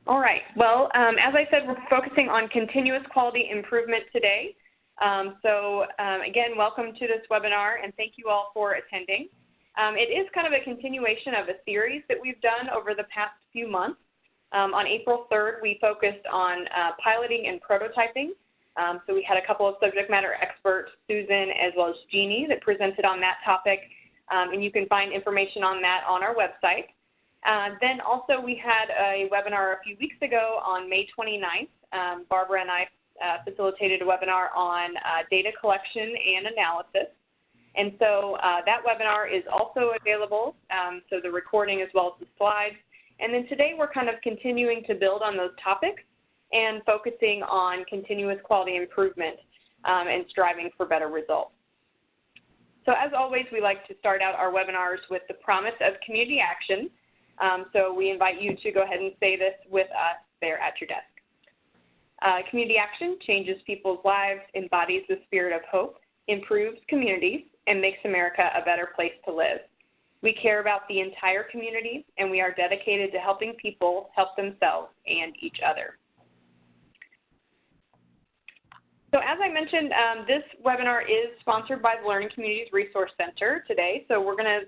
All right. Well, as I said, we're focusing on continuous quality improvement today. Again, welcome to this webinar, and thank you all for attending. It is kind of a continuation of a series that we've done over the past few months. On April 3rd, we focused on piloting and prototyping. So we had a couple of subject matter experts, Susan as well as Jeannie, that presented on that topic, and you can find information on that on our website. Then also we had a webinar a few weeks ago on May 29th. Barbara and I facilitated a webinar on data collection and analysis. And so that webinar is also available, so the recording as well as the slides. And then today we're kind of continuing to build on those topics and focusing on continuous quality improvement and striving for better results. So as always, we like to start out our webinars with the promise of community action. So we invite you to go ahead and say this with us there at your desk. Community action changes people's lives, embodies the spirit of hope, improves communities, and makes America a better place to live. We care about the entire community, and we are dedicated to helping people help themselves and each other. So as I mentioned, this webinar is sponsored by the Learning Communities Resource Center today. So we're going to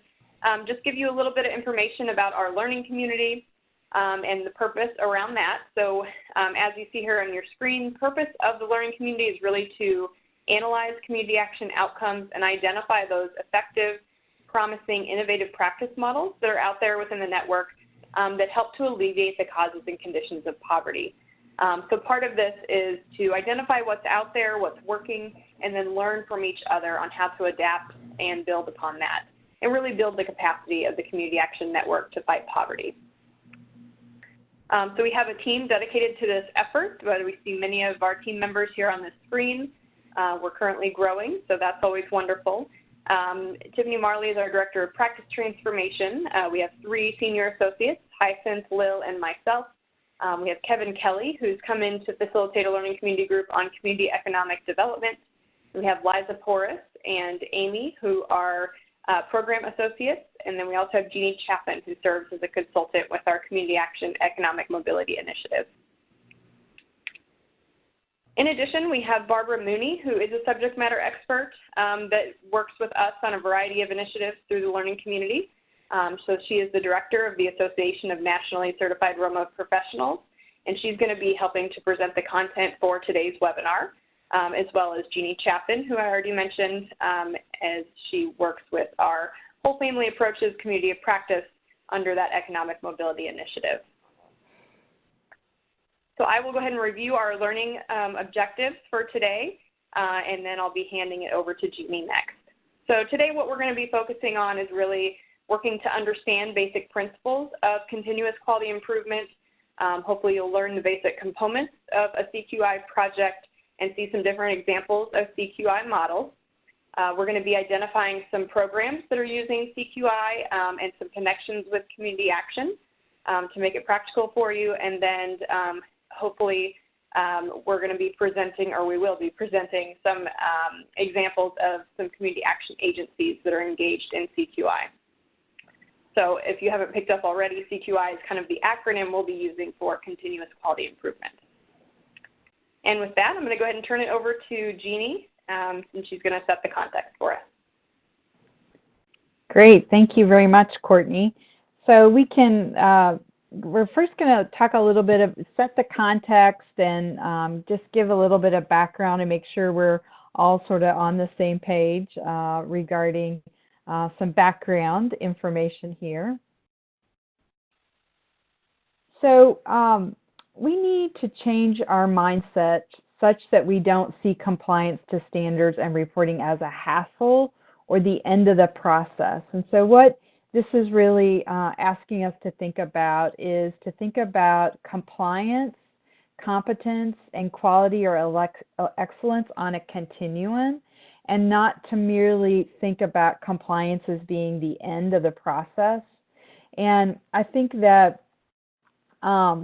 just give you a little bit of information about our learning community and the purpose around that. So as you see here on your screen, the purpose of the learning community is really to analyze community action outcomes and identify those effective, promising, innovative practice models that are out there within the network that help to alleviate the causes and conditions of poverty. So part of this is to identify what's out there, what's working, and then learn from each other on how to adapt and build upon that, and really build the capacity of the Community Action Network to fight poverty. So we have a team dedicated to this effort. We see many of our team members here on the screen. We're currently growing, so that's always wonderful. Tiffany Marley is our Director of Practice Transformation. We have 3 senior associates, Hyacinth, Lil, and myself. We have Kevin Kelly, who's come in to facilitate a learning community group on community economic development. We have Liza Porras and Amy, who are program associates, and then we also have Jeannie Chapin, who serves as a consultant with our Community Action Economic Mobility Initiative. In addition, we have Barbara Mooney, who is a subject matter expert that works with us on a variety of initiatives through the learning community. So she is the director of the Association of Nationally Certified Remote Professionals, and she's going to be helping to present the content for today's webinar, as well as Jeannie Chapin, who I already mentioned, as she works with our Whole Family Approaches Community of Practice under that Economic Mobility Initiative. So I will go ahead and review our learning objectives for today, and then I'll be handing it over to Jeannie next. So today what we're going to be focusing on is really working to understand basic principles of continuous quality improvement. Hopefully you'll learn the basic components of a CQI project and see some different examples of CQI models. We're going to be identifying some programs that are using CQI and some connections with community action to make it practical for you, and then hopefully we're going to be presenting, or we will be presenting, some examples of some community action agencies that are engaged in CQI. So if you haven't picked up already, CQI is kind of the acronym we'll be using for continuous quality improvement. And with that, I'm going to go ahead and turn it over to Jeannie, and she's going to set the context for us. Great. Thank you very much, Courtney. So we can, we're first going to talk a little bit of, set the context and just give a little bit of background and make sure we're all sort of on the same page regarding some background information here. So we need to change our mindset such that we don't see compliance to standards and reporting as a hassle or the end of the process. And so what this is really asking us to think about is to think about compliance, competence, and quality or excellence on a continuum, and not to merely think about compliance as being the end of the process. And I think that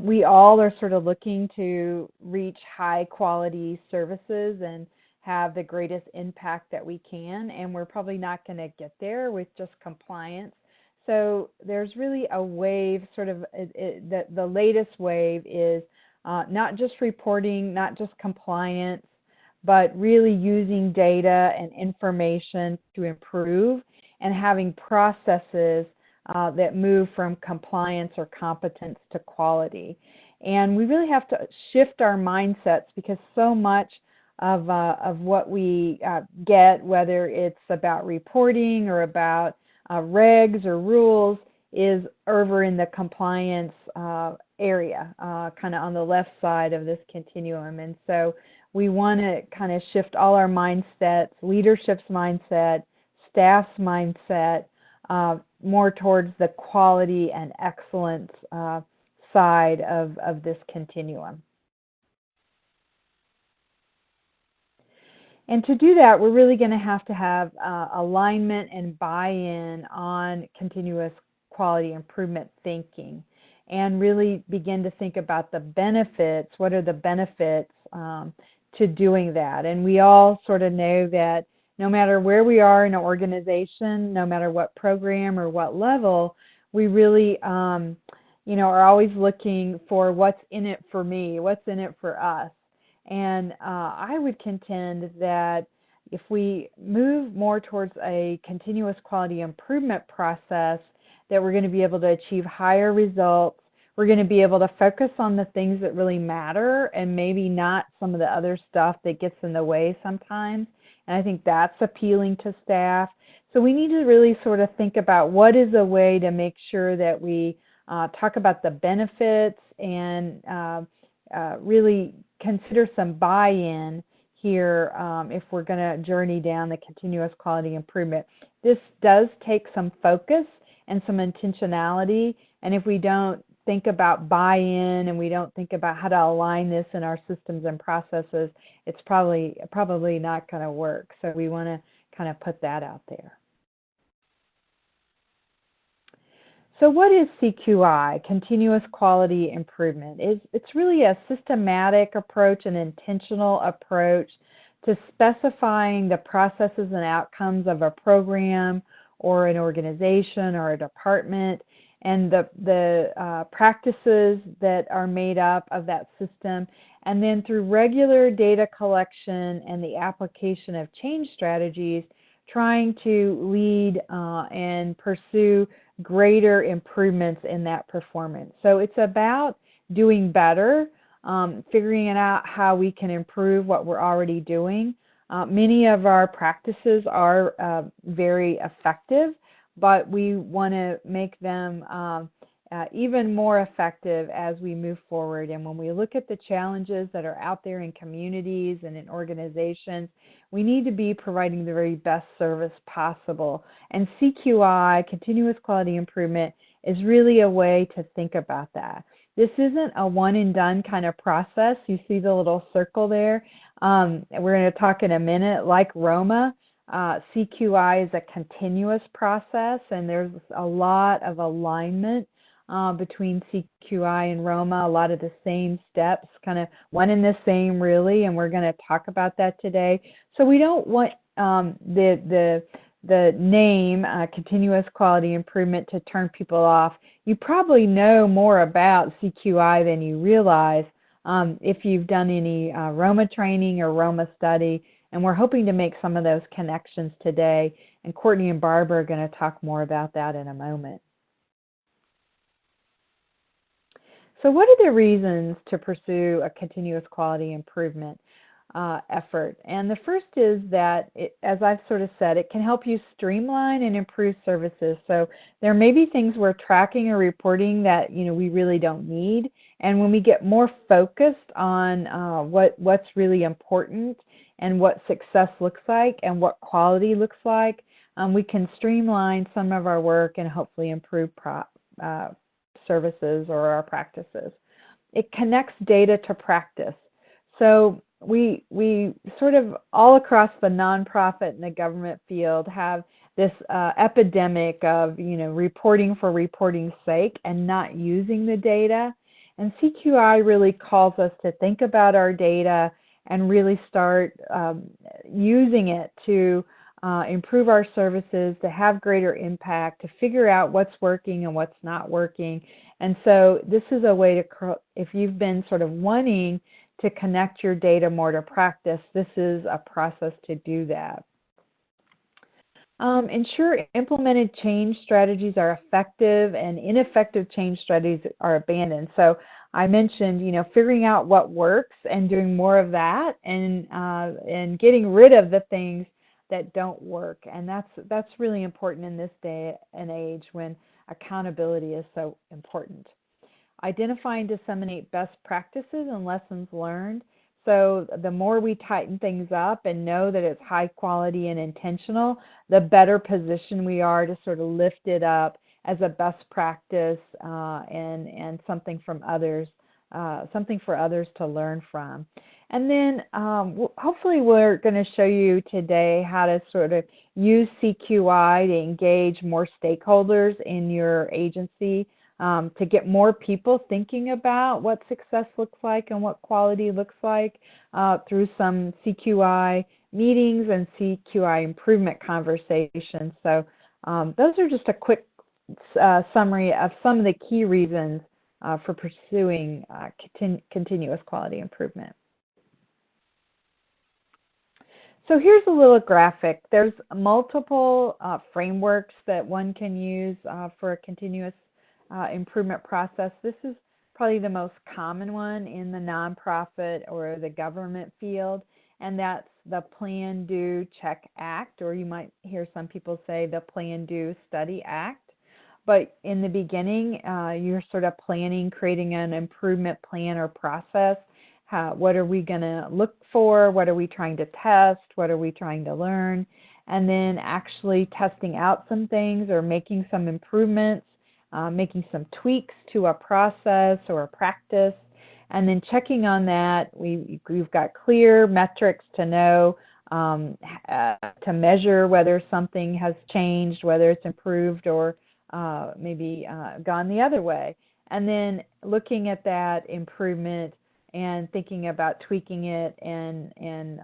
we all are sort of looking to reach high quality services and have the greatest impact that we can, and we're probably not going to get there with just compliance. So there's really a wave, sort of, the latest wave is not just reporting, not just compliance, but really using data and information to improve and having processes that move from compliance or competence to quality. And we really have to shift our mindsets, because so much of what we get, whether it's about reporting or about regs or rules, is over in the compliance area, kind of on the left side of this continuum. And so we want to kind of shift all our mindsets, leadership's mindset, staff's mindset, more towards the quality and excellence side of this continuum. And to do that, we're really going to have alignment and buy-in on continuous quality improvement thinking, and really begin to think about the benefits. What are the benefits to doing that? And we all sort of know that no matter where we are in an organization, no matter what program or what level, we really are always looking for what's in it for me, what's in it for us. And I would contend that if we move more towards a continuous quality improvement process, that we're going to be able to achieve higher results. We're going to be able to focus on the things that really matter, and maybe not some of the other stuff that gets in the way sometimes. And I think that's appealing to staff. So we need to really sort of think about what is a way to make sure that we talk about the benefits and really consider some buy-in here if we're going to journey down the continuous quality improvement. This does take some focus and some intentionality, and if we don't think about buy-in and we don't think about how to align this in our systems and processes, it's probably not going to work. So we want to kind of put that out there. So what is CQI, Continuous Quality Improvement? It's really a systematic approach, an intentional approach to specifying the processes and outcomes of a program or an organization or a department, and the practices that are made up of that system. And then through regular data collection and the application of change strategies, trying to lead and pursue greater improvements in that performance. So it's about doing better, figuring out how we can improve what we're already doing. Many of our practices are very effective, but we want to make them even more effective as we move forward. And when we look at the challenges that are out there in communities and in organizations, we need to be providing the very best service possible. And CQI, Continuous Quality Improvement, is really a way to think about that. This isn't a one and done kind of process. You see the little circle there. We're going to talk in a minute. Like Roma, CQI is a continuous process, and there's a lot of alignment between CQI and Roma, a lot of the same steps, kind of one and the same really, and we're going to talk about that today. So we don't want the name Continuous Quality Improvement to turn people off. You probably know more about CQI than you realize if you've done any Roma training or Roma study, and we're hoping to make some of those connections today, and Courtney and Barbara are going to talk more about that in a moment. So what are the reasons to pursue a continuous quality improvement effort? And the first is that, as I've sort of said, it can help you streamline and improve services. So there may be things we're tracking or reporting that we really don't need. And when we get more focused on what's really important and what success looks like and what quality looks like, we can streamline some of our work and hopefully improve services or our practices. It connects data to practice. So we sort of all across the nonprofit and the government field have this epidemic of reporting for reporting's sake and not using the data. And CQI really calls us to think about our data and really start using it to improve our services, to have greater impact, to figure out what's working and what's not working. And so this is a way to, if you've been sort of wanting to connect your data more to practice, this is a process to do that. Ensure implemented change strategies are effective and ineffective change strategies are abandoned. So I mentioned, figuring out what works and doing more of that, and getting rid of the things that don't work. And that's really important in this day and age when accountability is so important. Identify and disseminate best practices and lessons learned. So the more we tighten things up and know that it's high quality and intentional, the better position we are to sort of lift it up as a best practice and something from others, something for others to learn from. And then hopefully we're going to show you today how to sort of use CQI to engage more stakeholders in your agency, to get more people thinking about what success looks like and what quality looks like through some CQI meetings and CQI improvement conversations. So those are just a quick summary of some of the key reasons for pursuing continuous quality improvement. So here's a little graphic. There's multiple frameworks that one can use for a continuous improvement process. This is probably the most common one in the nonprofit or the government field, and that's the Plan, Do, Check, Act, or you might hear some people say the Plan, Do, Study, Act. But in the beginning, you're sort of planning, creating an improvement plan or process. What are we going to look for? What are we trying to test? What are we trying to learn? And then actually testing out some things or making some improvements, making some tweaks to a process or a practice, and then checking on that. We've got clear metrics to know, to measure whether something has changed, whether it's improved or maybe gone the other way. And then looking at that improvement and thinking about tweaking it and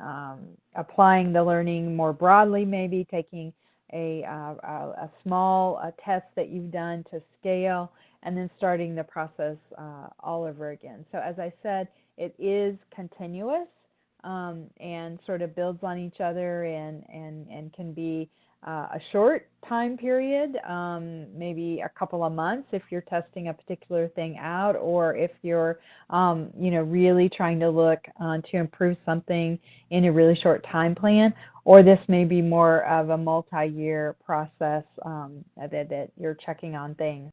applying the learning more broadly, maybe taking a small test that you've done to scale, and then starting the process all over again. So as I said, it is continuous and sort of builds on each other and can be a short time period, maybe a couple of months if you're testing a particular thing out, or if you're really trying to look to improve something in a really short time plan, or this may be more of a multi-year process that you're checking on things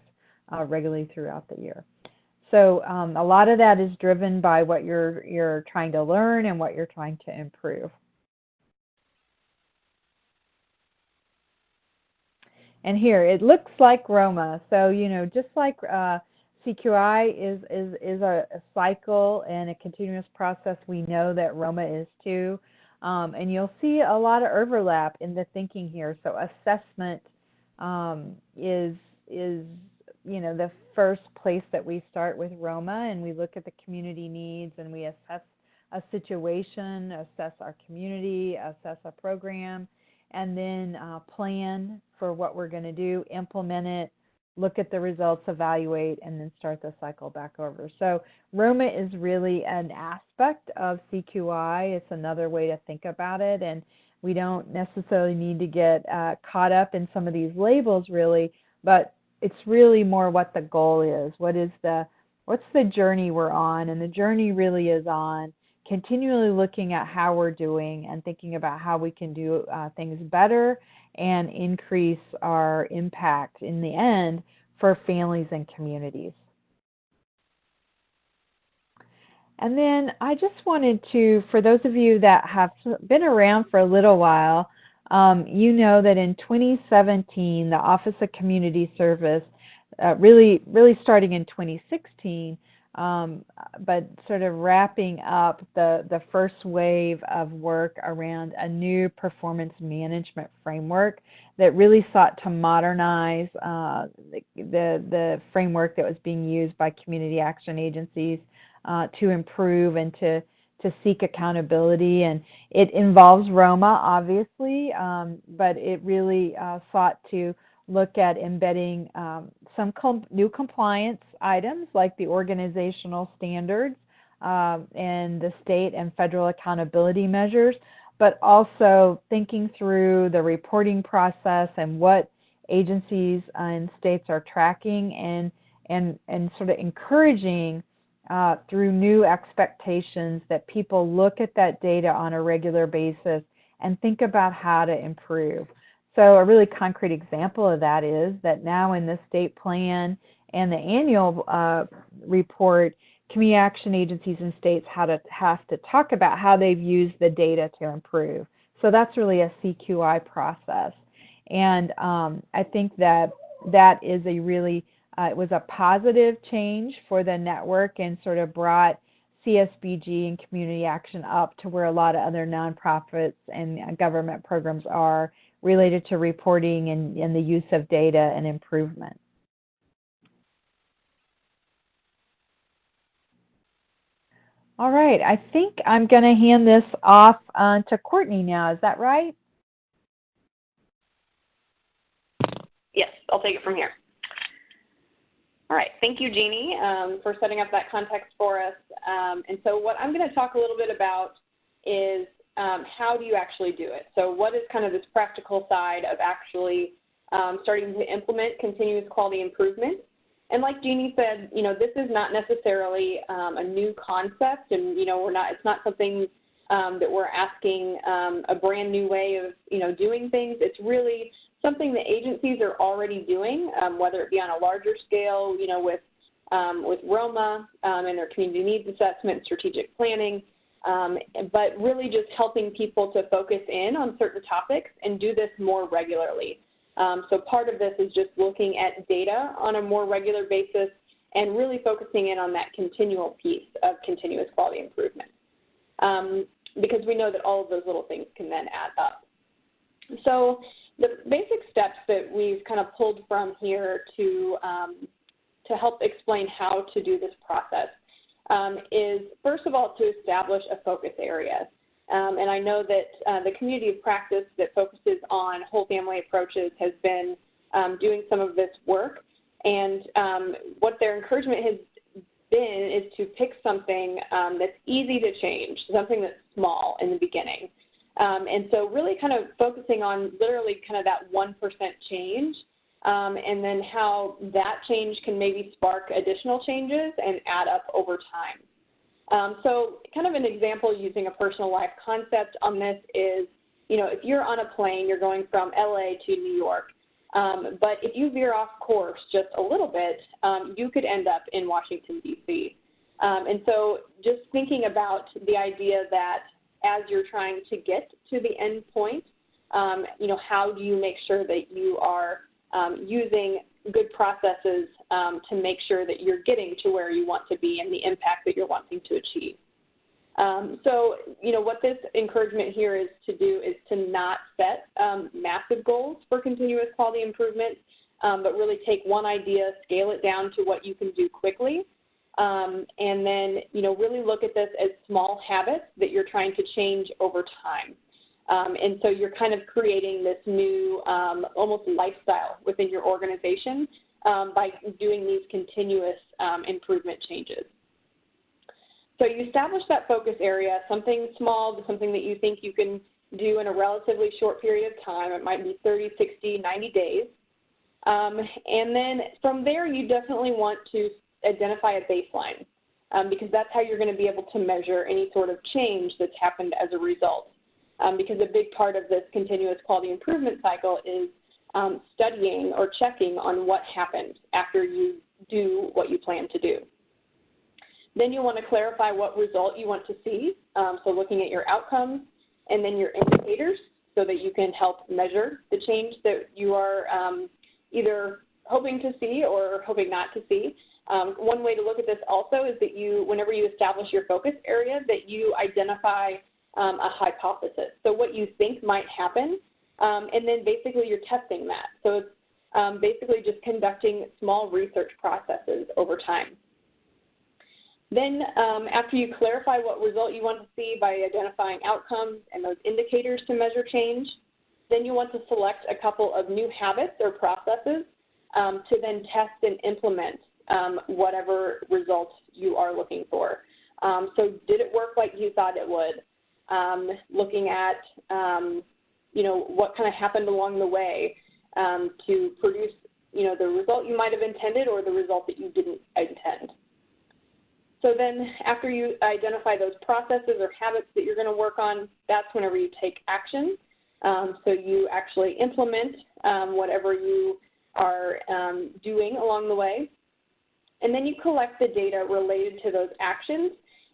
regularly throughout the year. So a lot of that is driven by what you're trying to learn and what you're trying to improve. And here, it looks like Roma. So, just like CQI is a cycle and a continuous process, we know that Roma is too. And you'll see a lot of overlap in the thinking here. So assessment is the first place that we start with Roma, and we look at the community needs and we assess a situation, assess our community, assess a program, and then plan for what we're going to do, implement it, look at the results, evaluate, and then start the cycle back over. So Roma is really an aspect of CQI. It's another way to think about it, and we don't necessarily need to get caught up in some of these labels really, but it's really more what the goal is. What's the journey we're on? And the journey really is on continually looking at how we're doing and thinking about how we can do things better and increase our impact in the end for families and communities. And then I just wanted to, for those of you that have been around for a little while, you know that in 2017, the Office of Community Service, really starting in 2016, but sort of wrapping up the first wave of work around a new performance management framework that really sought to modernize the framework that was being used by community action agencies to improve and to to seek accountability. And it involves Roma, obviously, but it really sought to look at embedding some new compliance items like the organizational standards and the state and federal accountability measures, but also thinking through the reporting process and what agencies and states are tracking, and sort of encouraging through new expectations that people look at that data on a regular basis and think about how to improve. So a really concrete example of that is that now in the state plan and the annual report, community action agencies and states have to talk about how they've used the data to improve. So that's really a CQI process. And I think that is a really, it was a positive change for the network and sort of brought CSBG and community action up to where a lot of other nonprofits and government programs are related to reporting and the use of data and improvement. All right, I think I'm going to hand this off to Courtney now. Is that right? Yes, I'll take it from here. All right, thank you, Jeannie, for setting up that context for us. And so what I'm going to talk a little bit about is how do you actually do it? So what is kind of this practical side of actually starting to implement continuous quality improvement? And like Jeannie said, this is not necessarily a new concept, and it's not something that we're asking a brand new way of doing things. It's really something that agencies are already doing, whether it be on a larger scale, with Roma and their community needs assessment, strategic planning, but really just helping people to focus in on certain topics and do this more regularly. So part of this is just looking at data on a more regular basis and really focusing in on that continual piece of continuous quality improvement, because we know that all of those little things can then add up. So the basic steps that we've kind of pulled from here to help explain how to do this process is, first of all, to establish a focus area. And I know that the community of practice that focuses on whole family approaches has been doing some of this work. And what their encouragement has been is to pick something that's easy to change, something that's small in the beginning. And so really kind of focusing on literally kind of that 1% change, and then how that change can maybe spark additional changes and add up over time. So kind of an example using a personal life concept on this is, if you're on a plane, you're going from LA to New York, but if you veer off course just a little bit, you could end up in Washington, D.C. And so just thinking about the idea that as you're trying to get to the end point, how do you make sure that you are using good processes to make sure that you're getting to where you want to be and the impact that you're wanting to achieve. So, what this encouragement here is to do is to not set massive goals for continuous quality improvement, but really take one idea, scale it down to what you can do quickly, and then, really look at this as small habits that you're trying to change over time. And so you're kind of creating this new almost lifestyle within your organization by doing these continuous improvement changes. So you establish that focus area, something small to something that you think you can do in a relatively short period of time. It might be 30, 60, 90 days. And then from there, you definitely want to identify a baseline because that's how you're going to be able to measure any sort of change that's happened as a result. Because a big part of this continuous quality improvement cycle is studying or checking on what happened after you do what you plan to do. Then you want to clarify what result you want to see, so looking at your outcomes and then your indicators so that you can help measure the change that you are either hoping to see or hoping not to see. One way to look at this also is that whenever you establish your focus area, that you identify a hypothesis, so what you think might happen, and then basically you're testing that. So it's basically just conducting small research processes over time. Then after you clarify what result you want to see by identifying outcomes and those indicators to measure change, then you want to select a couple of new habits or processes to then test and implement whatever results you are looking for. So did it work like you thought it would? Looking at, what kind of happened along the way to produce, the result you might have intended or the result that you didn't intend. So then after you identify those processes or habits that you're going to work on, that's whenever you take action. So you actually implement whatever you are doing along the way. And then you collect the data related to those actions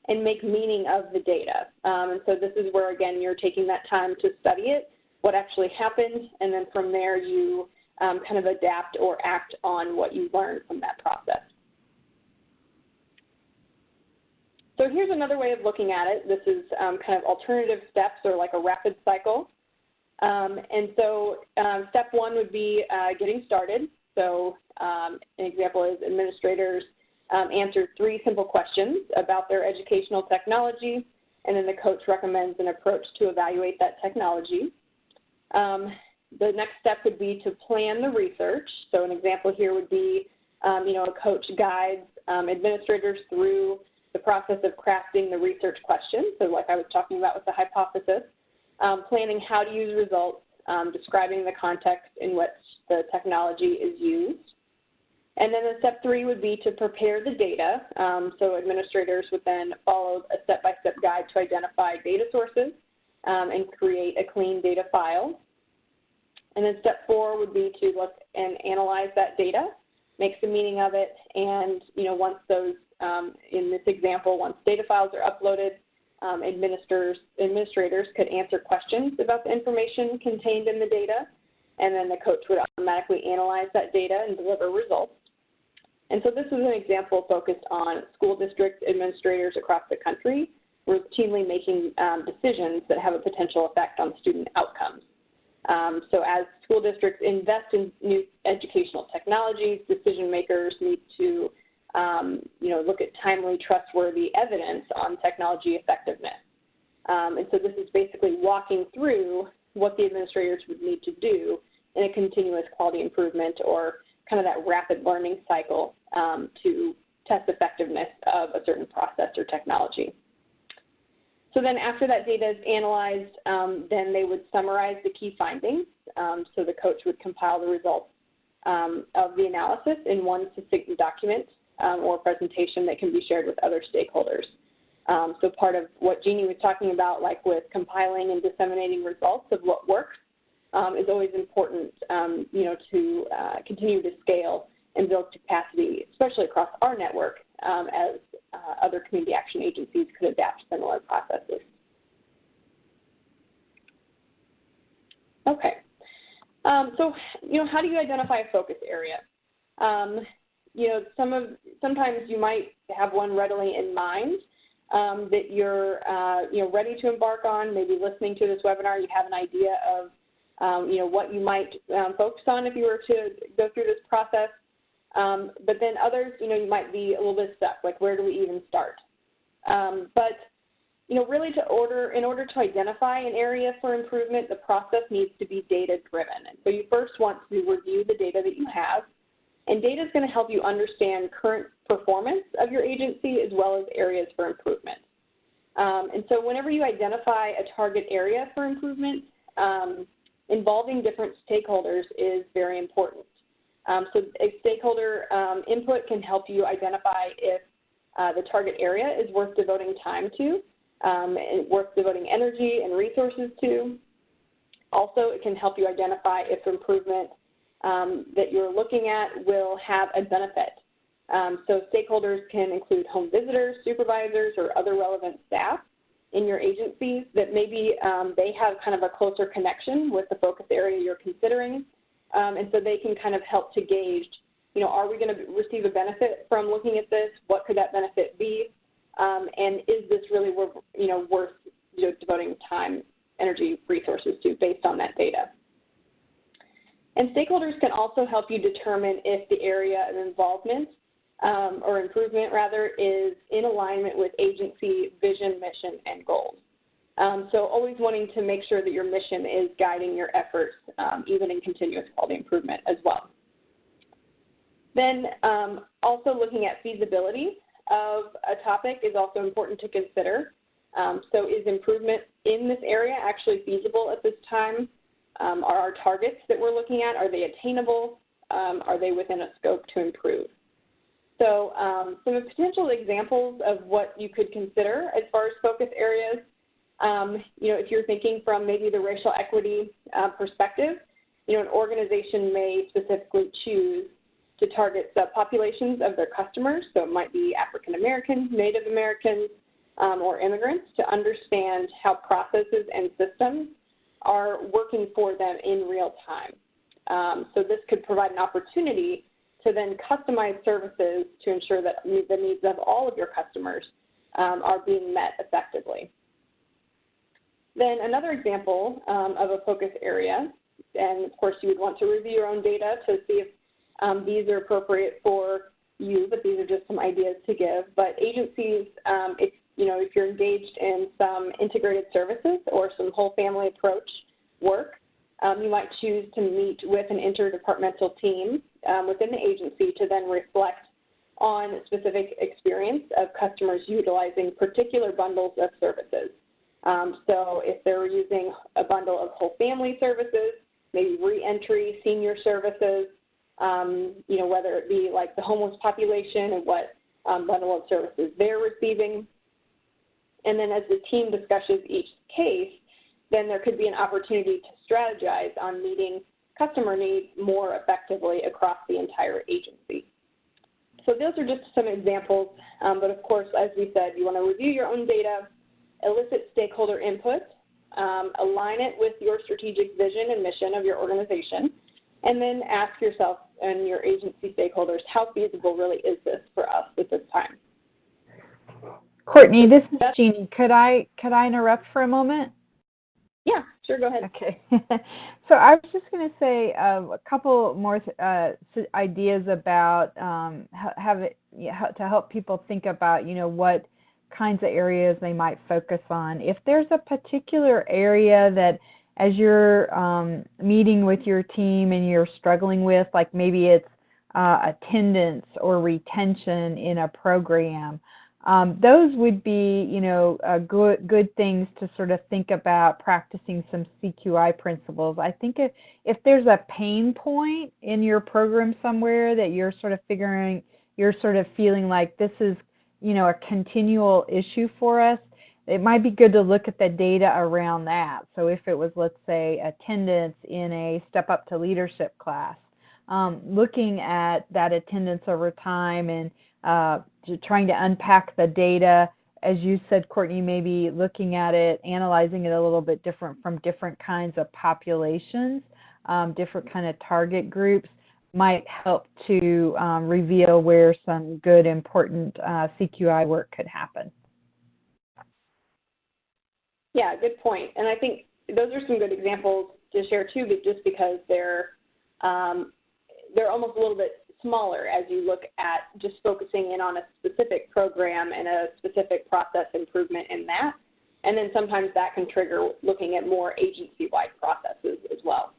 and make meaning of the data. And so this is where, again, you're taking that time to study it, what actually happened, and then from there you kind of adapt or act on what you learned from that process. So here's another way of looking at it. This is kind of alternative steps or like a rapid cycle. And so step one would be getting started. So an example is administrators answer 3 simple questions about their educational technology, and then the coach recommends an approach to evaluate that technology. The next step would be to plan the research. So an example here would be, a coach guides administrators through the process of crafting the research question. So like I was talking about with the hypothesis, planning how to use results, describing the context in which the technology is used. And then the step 3 would be to prepare the data. So administrators would then follow a step-by-step guide to identify data sources and create a clean data file. And then step 4 would be to look and analyze that data, make some meaning of it, and once those, in this example, once data files are uploaded, administrators could answer questions about the information contained in the data, and then the coach would automatically analyze that data and deliver results. And so this is an example focused on school district administrators across the country routinely making decisions that have a potential effect on student outcomes. So as school districts invest in new educational technologies, decision makers need to look at timely, trustworthy evidence on technology effectiveness. And so this is basically walking through what the administrators would need to do in a continuous quality improvement or kind of that rapid learning cycle to test effectiveness of a certain process or technology. So then after that data is analyzed, then they would summarize the key findings. So the coach would compile the results of the analysis in one succinct document or presentation that can be shared with other stakeholders. So part of what Jeannie was talking about, like with compiling and disseminating results of what works, is always important, to continue to scale and build capacity, especially across our network, as other community action agencies could adapt similar processes. Okay. So, how do you identify a focus area? Sometimes you might have one readily in mind that you're, ready to embark on. Maybe listening to this webinar, you have an idea of, what you might focus on if you were to go through this process. But then others, you might be a little bit stuck, like where do we even start? But really in order to identify an area for improvement, the process needs to be data-driven. And so you first want to review the data that you have, and data is going to help you understand current performance of your agency as well as areas for improvement. And so whenever you identify a target area for improvement, involving different stakeholders is very important. So a stakeholder input can help you identify if the target area is worth devoting time to, and worth devoting energy and resources to. Also, it can help you identify if improvement that you're looking at will have a benefit. So stakeholders can include home visitors, supervisors, or other relevant staff in your agencies that maybe they have kind of a closer connection with the focus area you're considering. And so they can kind of help to gauge, are we going to receive a benefit from looking at this? What could that benefit be? And is this really worth devoting time, energy, resources to based on that data? And stakeholders can also help you determine if the area of involvement or improvement rather, is in alignment with agency vision, mission, and goals. So always wanting to make sure that your mission is guiding your efforts, even in continuous quality improvement as well. Then also looking at feasibility of a topic is also important to consider. So is improvement in this area actually feasible at this time? Are our targets that we're looking at, are they attainable? Are they within a scope to improve? So some potential examples of what you could consider as far as focus areas, if you're thinking from maybe the racial equity perspective, an organization may specifically choose to target subpopulations of their customers. So it might be African Americans, Native Americans, or immigrants, to understand how processes and systems are working for them in real time. So this could provide an opportunity to then customize services to ensure that the needs of all of your customers are being met effectively. Then another example of a focus area, and of course you would want to review your own data to see if these are appropriate for you, but these are just some ideas to give. But agencies, if you're engaged in some integrated services or some whole family approach work, you might choose to meet with an interdepartmental team within the agency to then reflect on specific experience of customers utilizing particular bundles of services. So if they're using a bundle of whole family services, maybe reentry, senior services, whether it be like the homeless population and what bundle of services they're receiving. And then as the team discusses each case, then there could be an opportunity to strategize on meeting customer needs more effectively across the entire agency. So those are just some examples, but of course, as we said, you want to review your own data, elicit stakeholder input, align it with your strategic vision and mission of your organization, and then ask yourself and your agency stakeholders, how feasible really is this for us at this time? Courtney, this is Jeannie. Could I interrupt for a moment? Yeah, sure, go ahead. Okay. So I was just going to say a couple more ideas about to help people think about, what kinds of areas they might focus on. If there's a particular area that as you're meeting with your team and you're struggling with, like maybe it's attendance or retention in a program, those would be, good things to sort of think about practicing some CQI principles. I think if there's a pain point in your program somewhere that you're sort of feeling like this is, a continual issue for us, it might be good to look at the data around that. So if it was, let's say, attendance in a Step Up to Leadership class, looking at that attendance over time and trying to unpack the data, as you said, Courtney, maybe looking at it, analyzing it a little bit different from different kinds of populations, different kind of target groups, might help to reveal where some good, important CQI work could happen. Yeah, good point. And I think those are some good examples to share too, but just because they're almost a little bit smaller as you look at just focusing in on a specific program and a specific process improvement in that. And then sometimes that can trigger looking at more agency-wide processes as well.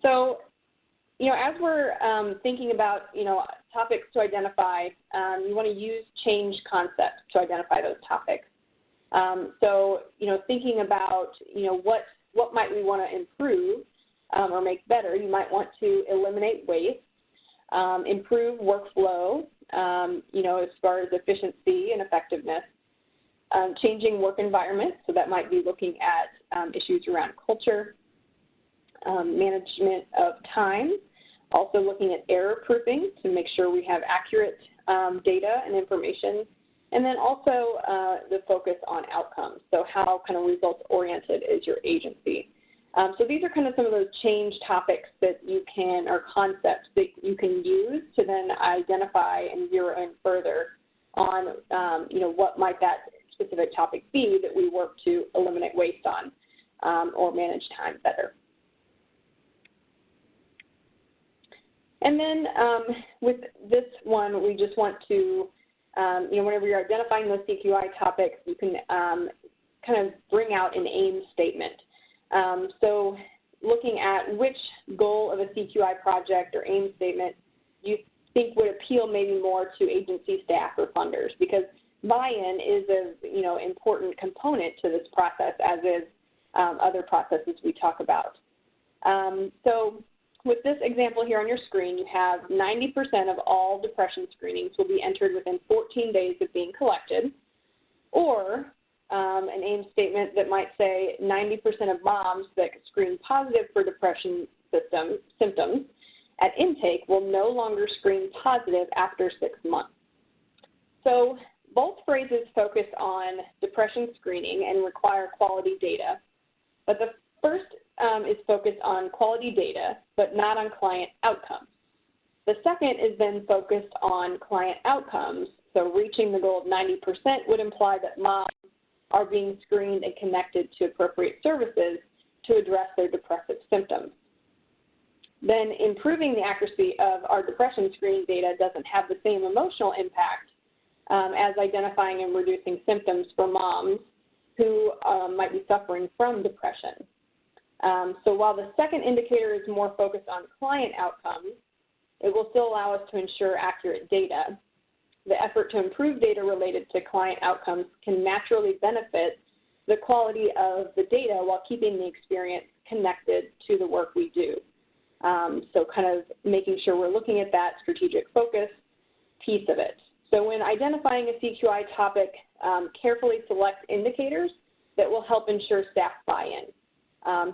So, as we're thinking about, topics to identify, you want to use change concepts to identify those topics. So, thinking about, what might we want to improve or make better, you might want to eliminate waste, improve workflow, as far as efficiency and effectiveness, changing work environment, so that might be looking at issues around culture, management of time, also looking at error proofing to make sure we have accurate data and information, and then also the focus on outcomes. So how kind of results-oriented is your agency? So these are kind of some of those change topics that you can, or concepts that you can use to then identify and zero in further on, what might that specific topic be that we work to eliminate waste on or manage time better. And then with this one, we just want to, whenever you're identifying those CQI topics, you can kind of bring out an aim statement. So looking at which goal of a CQI project or aim statement you think would appeal maybe more to agency staff or funders, because buy-in is an important component to this process, as is other processes we talk about. So with this example here on your screen, you have 90% of all depression screenings will be entered within 14 days of being collected, or an aim statement that might say 90% of moms that screen positive for depression symptoms at intake will no longer screen positive after 6 months. So both phrases focus on depression screening and require quality data, but the first is focused on quality data, but not on client outcomes. The second is then focused on client outcomes, so reaching the goal of 90% would imply that moms are being screened and connected to appropriate services to address their depressive symptoms. Then improving the accuracy of our depression screening data doesn't have the same emotional impact as identifying and reducing symptoms for moms who might be suffering from depression. So while the second indicator is more focused on client outcomes, it will still allow us to ensure accurate data. The effort to improve data related to client outcomes can naturally benefit the quality of the data while keeping the experience connected to the work we do. So kind of making sure we're looking at that strategic focus piece of it. So when identifying a CQI topic, carefully select indicators that will help ensure staff buy-in.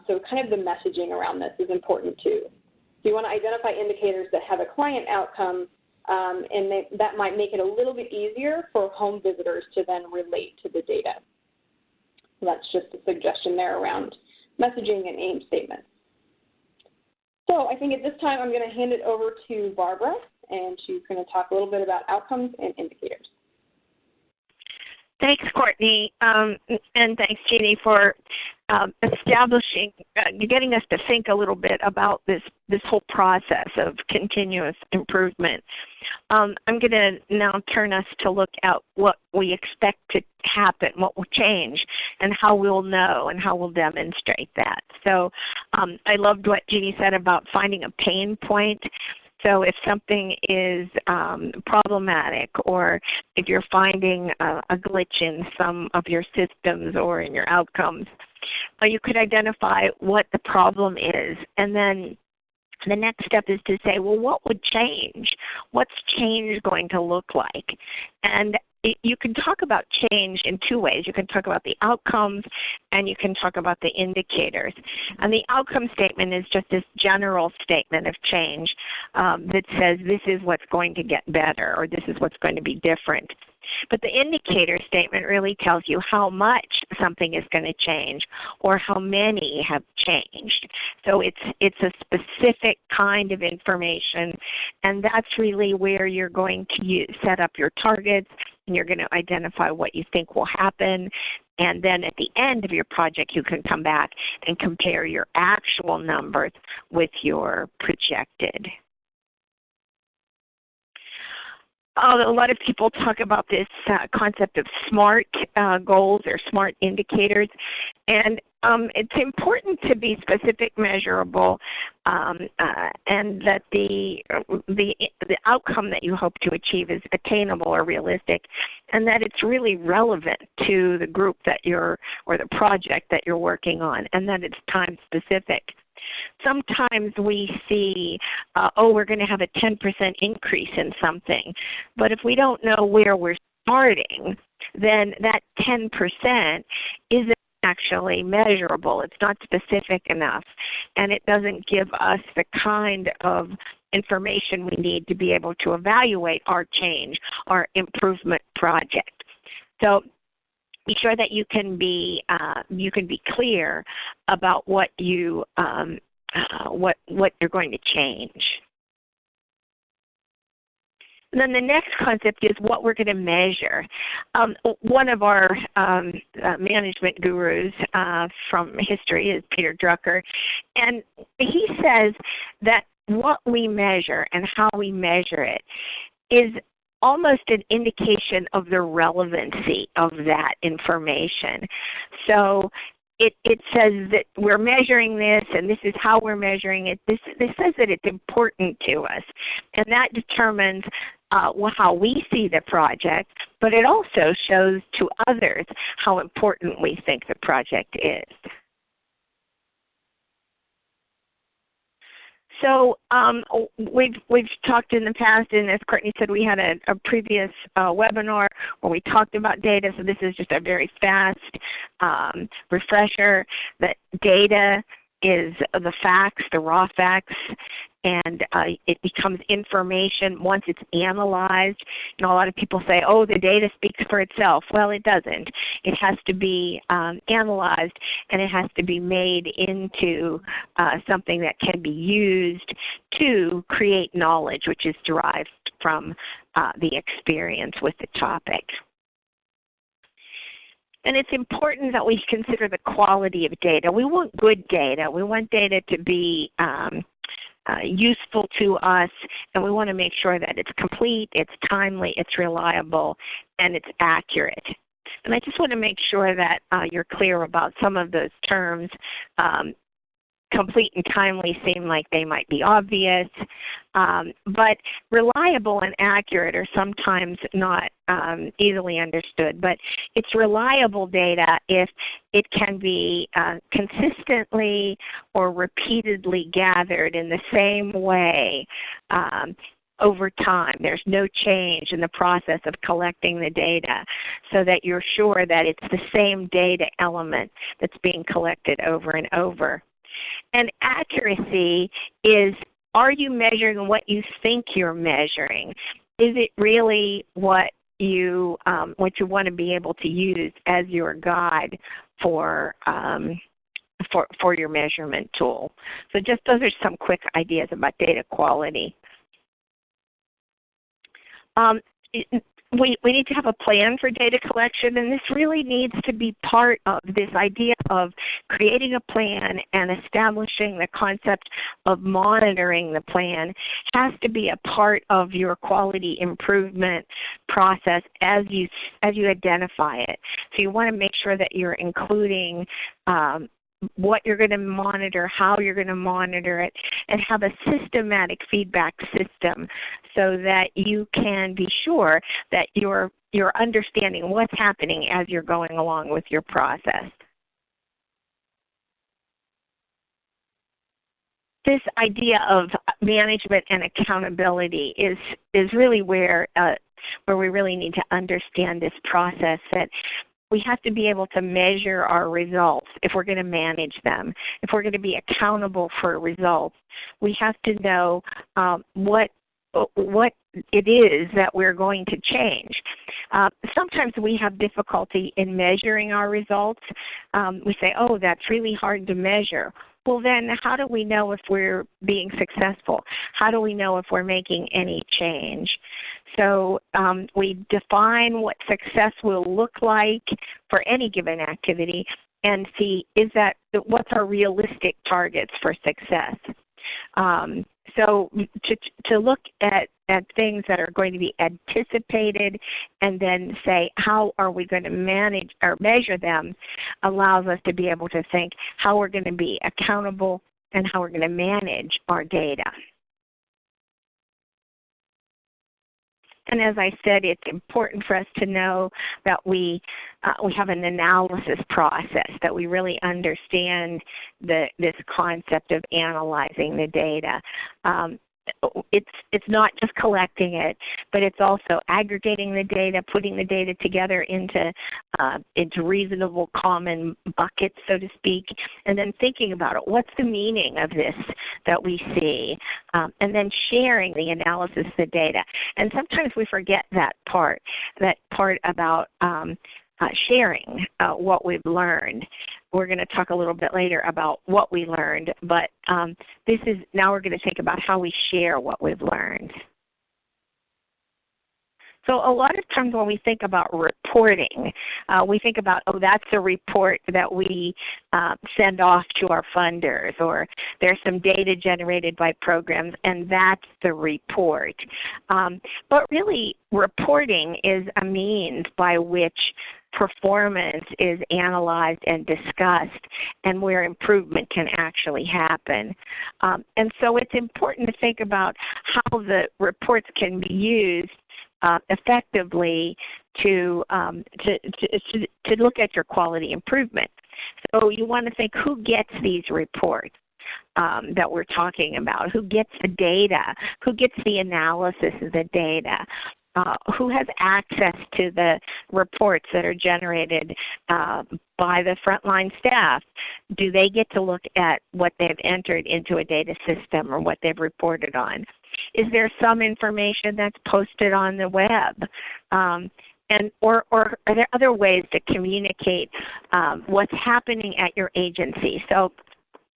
So kind of the messaging around this is important too. So you want to identify indicators that have a client outcome, and that might make it a little bit easier for home visitors to then relate to the data. So that's just a suggestion there around messaging and aim statements. So I think at this time I'm going to hand it over to Barbara, and she's going to talk a little bit about outcomes and indicators. Thanks, Courtney, and thanks, Jeannie, for establishing, getting us to think a little bit about this whole process of continuous improvement. I'm going to now turn us to look at what we expect to happen, what will change, and how we'll know and how we'll demonstrate that. So I loved what Jeannie said about finding a pain point. So if something is problematic, or if you're finding a glitch in some of your systems or in your outcomes, you could identify what the problem is. And then the next step is to say, well, what would change? What's change going to look like? And you can talk about change in two ways. You can talk about the outcomes, and you can talk about the indicators. And the outcome statement is just this general statement of change that says this is what's going to get better, or this is what's going to be different. But the indicator statement really tells you how much something is going to change, or how many have changed. So it's a specific kind of information, and that's really where you're going to set up your targets, and you're going to identify what you think will happen. And then at the end of your project, you can come back and compare your actual numbers with your projected. A lot of people talk about this concept of SMART goals or SMART indicators, and it's important to be specific, measurable, and that the outcome that you hope to achieve is attainable or realistic, and that it's really relevant to the group that you're, or the project that you're working on, and that it's time specific. Sometimes we see, we're going to have a 10% increase in something. But if we don't know where we're starting, then that 10% isn't actually measurable. It's not specific enough. And it doesn't give us the kind of information we need to be able to evaluate our change, our improvement project. So be sure that you can be clear about what you're going to change. And then the next concept is what we're going to measure. One of our management gurus from history is Peter Drucker, and he says that what we measure and how we measure it is almost an indication of the relevancy of that information. So it says that we're measuring this, and this is how we're measuring it. This says that it's important to us, and that determines how we see the project, but it also shows to others how important we think the project is. So we've talked in the past, and as Courtney said, we had a previous webinar where we talked about data, so this is just a very fast refresher that data is the facts, the raw facts, and it becomes information once it's analyzed. You know, a lot of people say, oh, the data speaks for itself. Well, it doesn't. It has to be analyzed, and it has to be made into something that can be used to create knowledge, which is derived from the experience with the topic. And it's important that we consider the quality of data. We want good data. We want data to be useful to us, and we want to make sure that it's complete, it's timely, it's reliable, and it's accurate. And I just want to make sure that you're clear about some of those terms. Complete and timely seem like they might be obvious, but reliable and accurate are sometimes not easily understood. But it's reliable data if it can be consistently or repeatedly gathered in the same way over time. There's no change in the process of collecting the data, so that you're sure that it's the same data element that's being collected over and over. And accuracy is, are you measuring what you think you're measuring? Is it really what you want to be able to use as your guide for your measurement tool? So just those are some quick ideas about data quality. We need to have a plan for data collection, and this really needs to be part of this idea of creating a plan and establishing the concept of monitoring the plan. It has to be a part of your quality improvement process as you identify it. So you want to make sure that you're including what you're going to monitor, how you're going to monitor it, and have a systematic feedback system so that you can be sure that you're understanding what's happening as you're going along with your process. This idea of management and accountability is really where we really need to understand this process, that we have to be able to measure our results if we're going to manage them. If we're going to be accountable for results, we have to know what it is that we're going to change. Sometimes we have difficulty in measuring our results. We say, oh, that's really hard to measure. Well, then how do we know if we're being successful? How do we know if we're making any change? So we define what success will look like for any given activity and see what's our realistic targets for success. So to look at things that are going to be anticipated and then say how are we going to manage or measure them allows us to be able to think how we're going to be accountable and how we're going to manage our data. And as I said, it's important for us to know that we have an analysis process, that we really understand this concept of analyzing the data. It's not just collecting it, but it's also aggregating the data, putting the data together into reasonable common buckets, so to speak, and then thinking about it. What's the meaning of this that we see? And then sharing the analysis of the data. And sometimes we forget that part about sharing what we've learned. We're going to talk a little bit later about what we learned, but now we're going to think about how we share what we've learned. So a lot of times when we think about reporting, we think about, oh, that's a report that we send off to our funders, or there's some data generated by programs, and that's the report. But really, reporting is a means by which performance is analyzed and discussed, and where improvement can actually happen. And so it's important to think about how the reports can be used effectively to look at your quality improvement. So you want to think, who gets these reports that we're talking about? Who gets the data? Who gets the analysis of the data? Who has access to the reports that are generated by the frontline staff? Do they get to look at what they've entered into a data system or what they've reported on? Is there some information that's posted on the web? Or are there other ways to communicate what's happening at your agency? So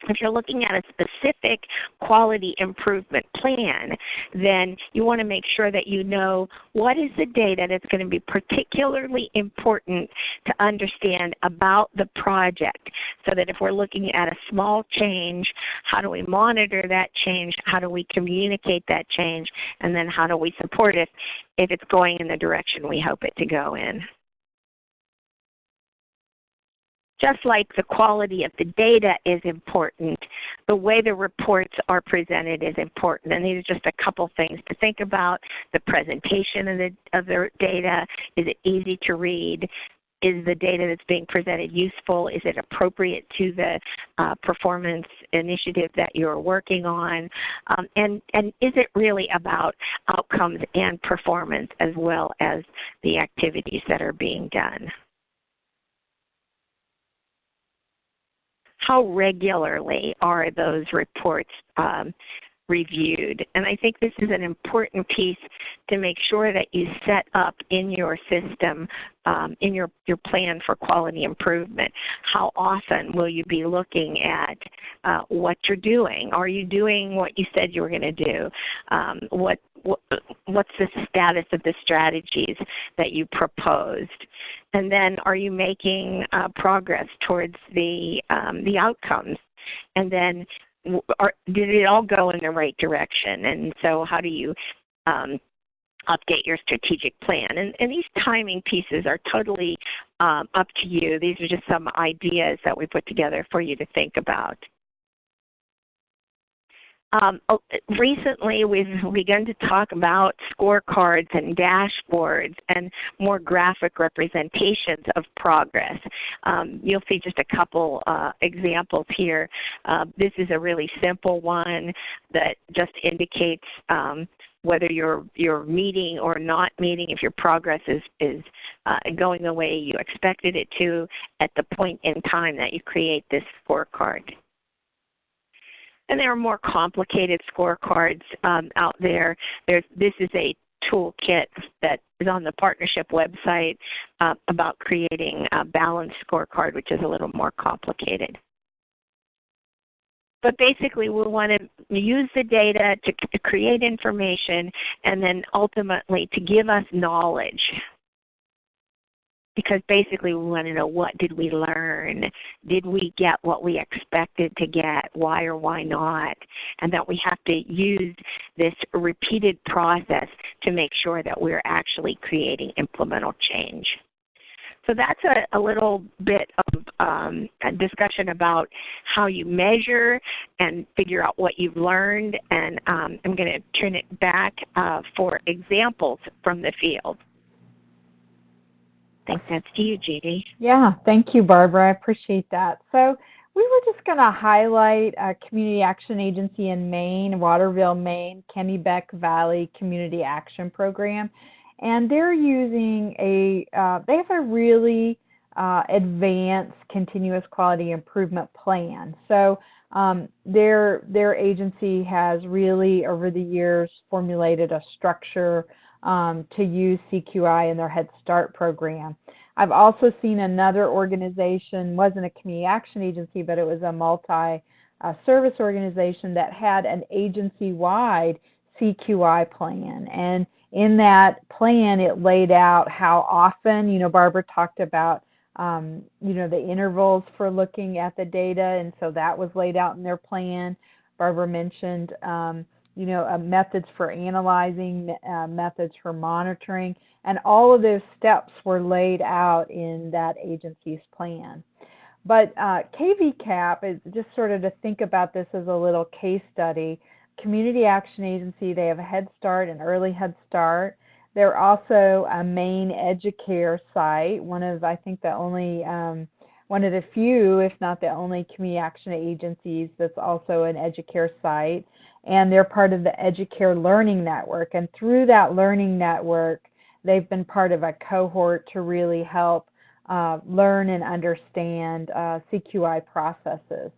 if you're looking at a specific quality improvement plan, then you want to make sure that you know what is the data that's going to be particularly important to understand about the project, so that if we're looking at a small change, how do we monitor that change, how do we communicate that change, and then how do we support it if it's going in the direction we hope it to go in. Just like the quality of the data is important, the way the reports are presented is important. And these are just a couple things to think about. The presentation of the data, is it easy to read? Is the data that's being presented useful? Is it appropriate to the performance initiative that you're working on? And is it really about outcomes and performance as well as the activities that are being done? How regularly are those reports reviewed? And I think this is an important piece to make sure that you set up in your system, in your plan for quality improvement. How often will you be looking at what you're doing? Are you doing what you said you were going to do? What's the status of the strategies that you proposed? And then, are you making progress towards the outcomes? And then, did it all go in the right direction? And so, how do you update your strategic plan? And these timing pieces are totally up to you. These are just some ideas that we put together for you to think about. Recently, we've begun to talk about scorecards and dashboards and more graphic representations of progress. You'll see just a couple examples here. This is a really simple one that just indicates whether you're meeting or not meeting, if your progress is going the way you expected it to at the point in time that you create this scorecard. And there are more complicated scorecards out there. This is a toolkit that is on the partnership website about creating a balanced scorecard, which is a little more complicated. But basically, we want to use the data to create information and then ultimately to give us knowledge. Because basically we want to know, what did we learn? Did we get what we expected to get? Why or why not? And that we have to use this repeated process to make sure that we're actually creating implementable change. So that's a little bit of a discussion about how you measure and figure out what you've learned. And I'm going to turn it back for examples from the field. I think that's to you, Jeannie. Yeah, thank you, Barbara. I appreciate that. So we were just going to highlight a community action agency in Maine, Waterville, Maine, Kennebec Valley Community Action Program. And they're using they have a really advanced continuous quality improvement plan. So their agency has really, over the years, formulated a structure to use CQI in their Head Start program. I've also seen another organization, wasn't a community action agency, but it was a multi-service organization that had an agency-wide CQI plan. And in that plan, it laid out how often, Barbara talked about, the intervals for looking at the data, and so that was laid out in their plan. Barbara mentioned, methods for analyzing, methods for monitoring, and all of those steps were laid out in that agency's plan. But KVCAP is just sort of to think about this as a little case study. Community Action Agency, they have a Head Start and Early Head Start. They're also a main Educare site, one of, I think, one of the few, if not the only, community action agencies that's also an Educare site. And they're part of the Educare Learning Network. And through that learning network, they've been part of a cohort to really help learn and understand CQI processes.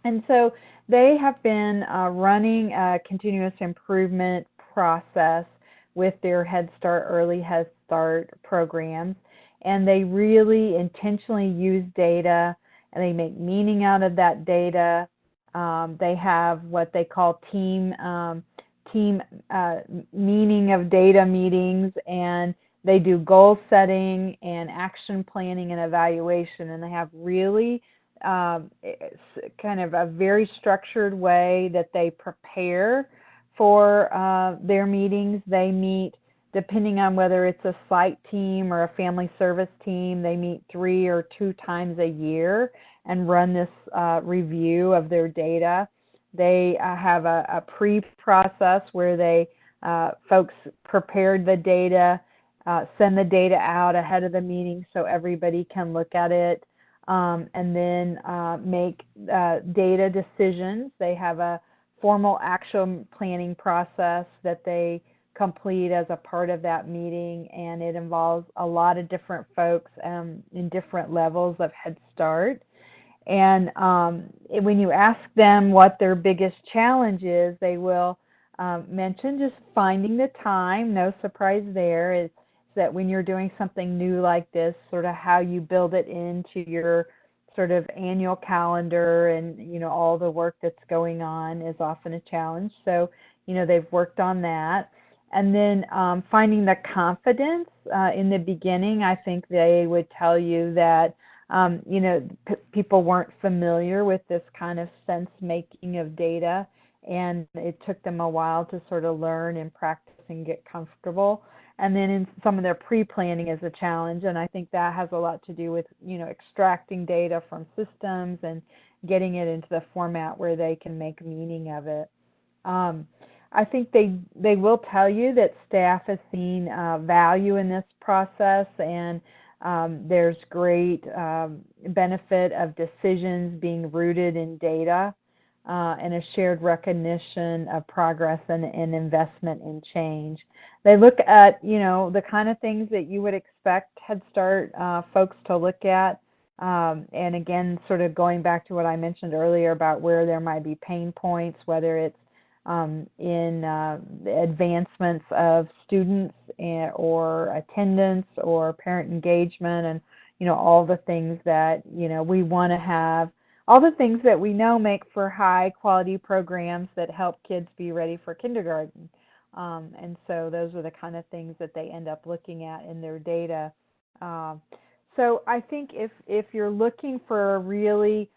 And so they have been running a continuous improvement process with their Head Start, Early Head Start programs, and they really intentionally use data, and they make meaning out of that data. They have what they call team meaning of data meetings, and they do goal setting and action planning and evaluation, and they have really kind of a very structured way that they prepare for their meetings. They meet, depending on whether it's a site team or a family service team, they meet 3 or 2 times a year and run this review of their data. They have a pre-process where they folks prepared the data, send the data out ahead of the meeting so everybody can look at it, and then make data decisions. They have a formal action planning process that they complete as a part of that meeting, and it involves a lot of different folks in different levels of Head Start. And when you ask them what their biggest challenge is, they will mention just finding the time. No surprise there. Is that when you're doing something new like this, sort of how you build it into your sort of annual calendar, and all the work that's going on is often a challenge. So they've worked on that. And then finding the confidence in the beginning. I think they would tell you that people weren't familiar with this kind of sense making of data, and it took them a while to sort of learn and practice and get comfortable. And then in some of their pre-planning is a challenge, and I think that has a lot to do with extracting data from systems and getting it into the format where they can make meaning of it. I think they will tell you that staff has seen value in this process, and there's great benefit of decisions being rooted in data and a shared recognition of progress and investment in change. They look at, the kind of things that you would expect Head Start folks to look at. And again, sort of going back to what I mentioned earlier about where there might be pain points, whether it's in the advancements of students or attendance or parent engagement, and all the things that we want to have, all the things that we know make for high quality programs that help kids be ready for kindergarten. And so those are the kind of things that they end up looking at in their data. So I think if you're looking for a really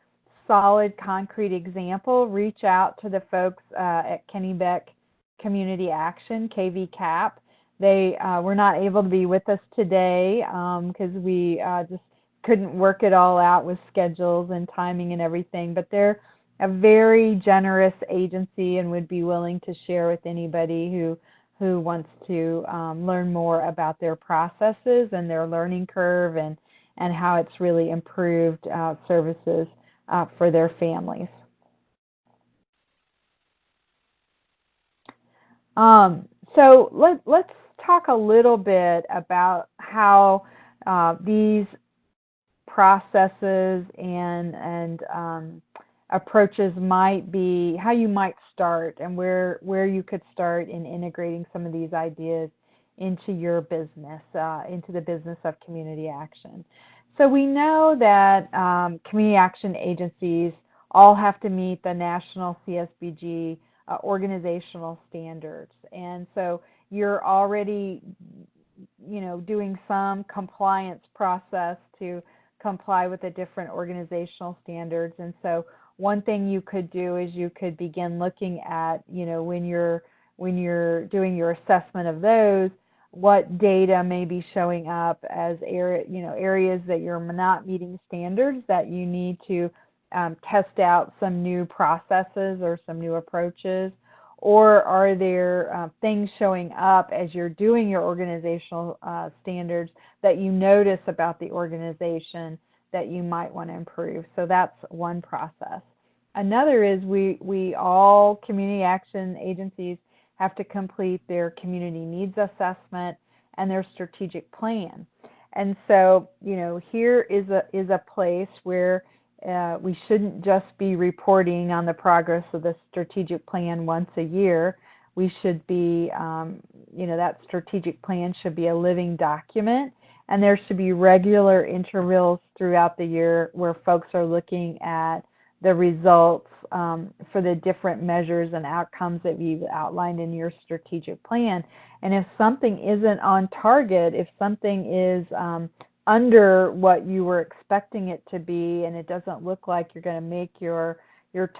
solid, concrete example, reach out to the folks at Kennebec Community Action, KVCAP. They were not able to be with us today because we just couldn't work it all out with schedules and timing and everything, but they're a very generous agency and would be willing to share with anybody who wants to learn more about their processes and their learning curve and how it's really improved services for their families. So let's talk a little bit about how these processes and approaches might be, how you might start, and where you could start in integrating some of these ideas into your business, into the business of community action. So we know that community action agencies all have to meet the national CSBG organizational standards. And so you're already, doing some compliance process to comply with the different organizational standards. And so one thing you could do is you could begin looking at, when you're doing your assessment of those, what data may be showing up as areas that you're not meeting standards, that you need to test out some new processes or some new approaches, or are there things showing up as you're doing your organizational standards that you notice about the organization that you might want to improve? So that's one process. Another is we all community action agencies have to complete their community needs assessment and their strategic plan. And so, here is a place where we shouldn't just be reporting on the progress of the strategic plan once a year. We should be, that strategic plan should be a living document, and there should be regular intervals throughout the year where folks are looking at the results for the different measures and outcomes that you've outlined in your strategic plan. And if something isn't on target, if something is under what you were expecting it to be, and it doesn't look like you're going to make your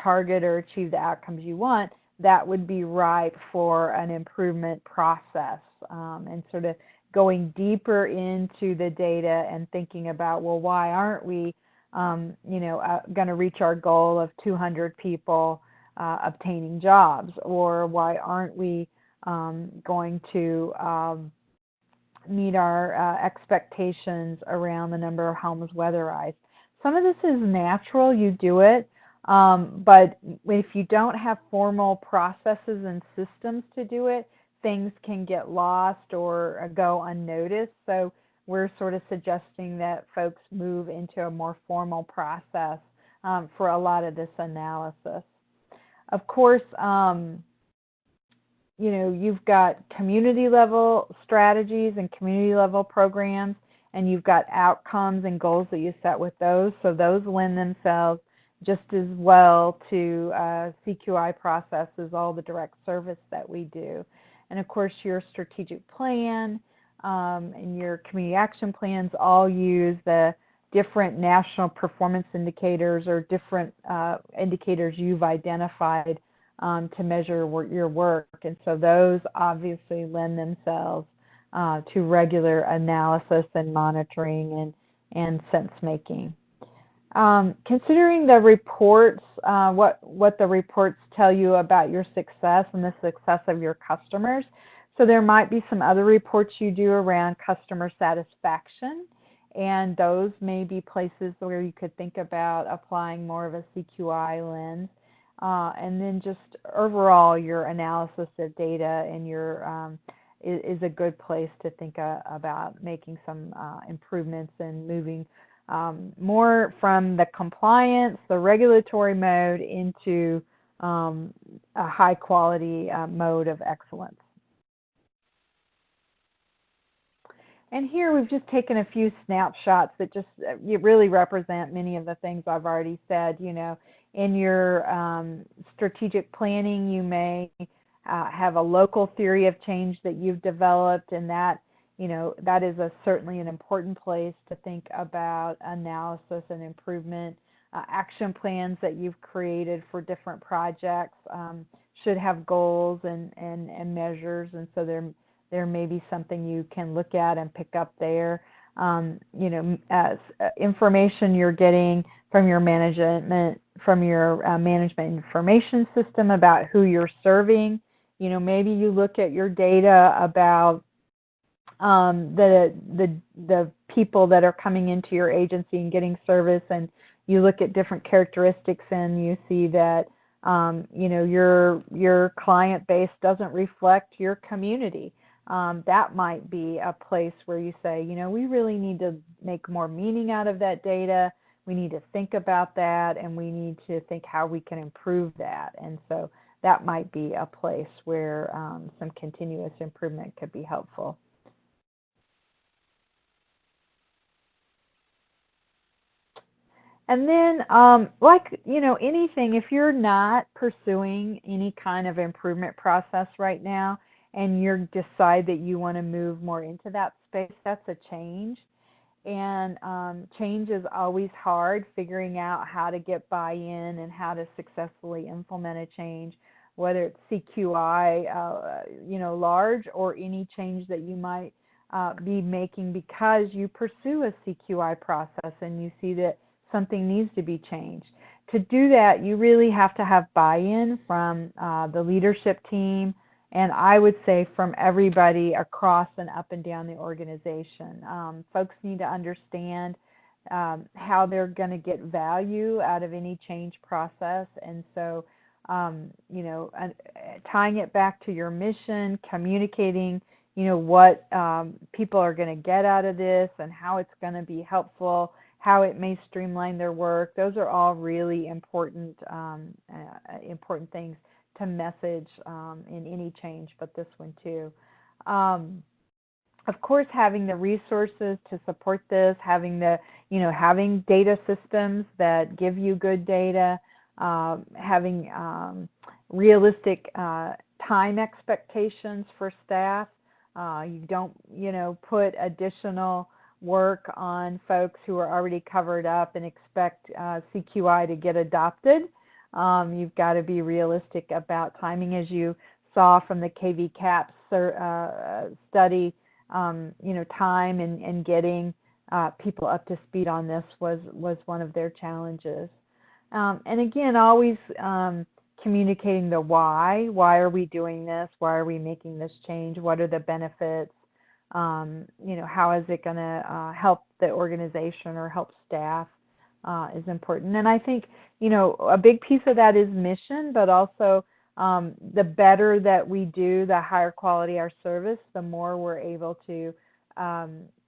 target or achieve the outcomes you want, that would be ripe for an improvement process, and sort of going deeper into the data and thinking about, well, why aren't we going to reach our goal of 200 people obtaining jobs, or why aren't we going to meet our expectations around the number of homes weatherized? Some of this is natural, you do it, but if you don't have formal processes and systems to do it, things can get lost or go unnoticed. So we're sort of suggesting that folks move into a more formal process for a lot of this analysis. Of course, you've got community level strategies and community level programs, and you've got outcomes and goals that you set with those. So those lend themselves just as well to CQI processes, all the direct service that we do. And of course, your strategic plan and your community action plans all use the different national performance indicators or different indicators you've identified to measure your work. And so those obviously lend themselves to regular analysis and monitoring and sense making. Considering the reports, what the reports tell you about your success and the success of your customers. So there might be some other reports you do around customer satisfaction, and those may be places where you could think about applying more of a CQI lens. And then just overall, your analysis of data and your is a good place to think about making some improvements and moving more from the compliance, the regulatory mode into a high quality mode of excellence. And here we've just taken a few snapshots that just really represent many of the things I've already said. In your strategic planning, you may have a local theory of change that you've developed, and that that is certainly an important place to think about analysis and improvement. Action plans that you've created for different projects should have goals and measures, and so there may be something you can look at and pick up there. Information you're getting from your management information system about who you're serving. Maybe you look at your data about the people that are coming into your agency and getting service, and you look at different characteristics and you see that your client base doesn't reflect your community. That might be a place where you say, we really need to make more meaning out of that data. We need to think about that, and we need to think how we can improve that. And so that might be a place where some continuous improvement could be helpful. And then, like, anything, if you're not pursuing any kind of improvement process right now and you decide that you want to move more into that space, that's a change. And change is always hard, figuring out how to get buy-in and how to successfully implement a change, whether it's CQI, large, or any change that you might be making because you pursue a CQI process and you see that something needs to be changed. To do that, you really have to have buy-in from the leadership team, and I would say from everybody across and up and down the organization. Folks need to understand how they're going to get value out of any change process, and so tying it back to your mission, communicating what people are going to get out of this and how it's going to be helpful, how it may streamline their work. Those are all really important things to message in any change, but this one too. Of course, having the resources to support this, having data systems that give you good data, having realistic time expectations for staff. You don't, put additional work on folks who are already covered up and expect CQI to get adopted. You've got to be realistic about timing, as you saw from the KV-CAP study. Time and getting people up to speed on this was one of their challenges. And again, always communicating the why. Why are we doing this? Why are we making this change? What are the benefits? How is it going to help the organization or help staff is important. And I think, a big piece of that is mission, but also the better that we do, the higher quality our service, the more we're able to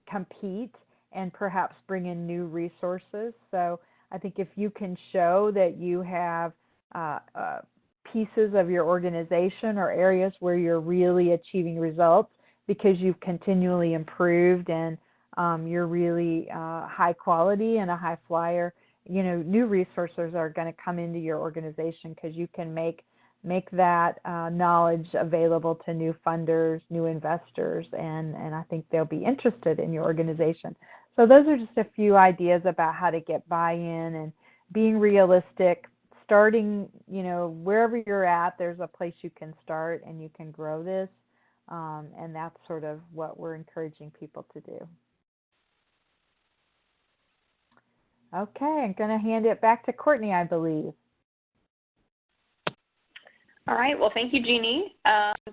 compete and perhaps bring in new resources. So I think if you can show that you have pieces of your organization or areas where you're really achieving results because you've continually improved and you're really high quality and a high flyer, new resources are going to come into your organization because you can make that knowledge available to new funders, new investors, and I think they'll be interested in your organization. So those are just a few ideas about how to get buy-in and being realistic, starting, wherever you're at, there's a place you can start and you can grow this, and that's sort of what we're encouraging people to do. Okay, I'm going to hand it back to Courtney, I believe. All right, well, thank you, Jeannie.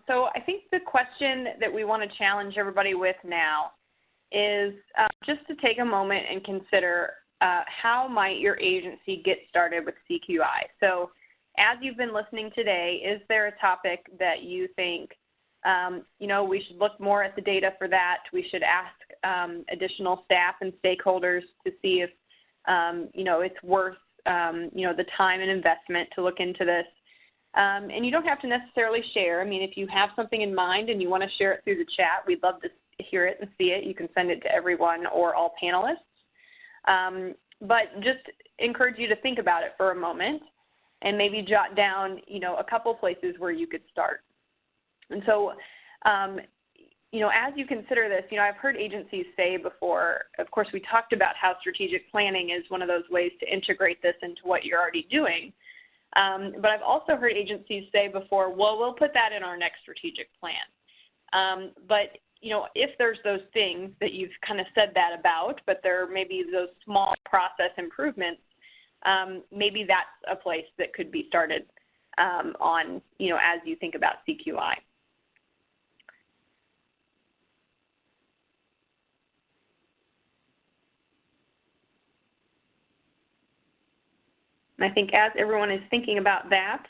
So I think the question that we want to challenge everybody with now is just to take a moment and consider how might your agency get started with CQI. So as you've been listening today, is there a topic that you think, we should look more at the data for that? We should ask additional staff and stakeholders to see if, it's worth, the time and investment to look into this. And you don't have to necessarily share. I mean, if you have something in mind and you want to share it through the chat, we'd love to hear it and see it. You can send it to everyone or all panelists. But just encourage you to think about it for a moment and maybe jot down, a couple places where you could start. And so, as you consider this, I've heard agencies say before, of course, we talked about how strategic planning is one of those ways to integrate this into what you're already doing. But I've also heard agencies say before, well, we'll put that in our next strategic plan. But, if there's those things that you've kind of said that about, but there may be those small process improvements, maybe that's a place that could be started on, as you think about CQI. And I think as everyone is thinking about that,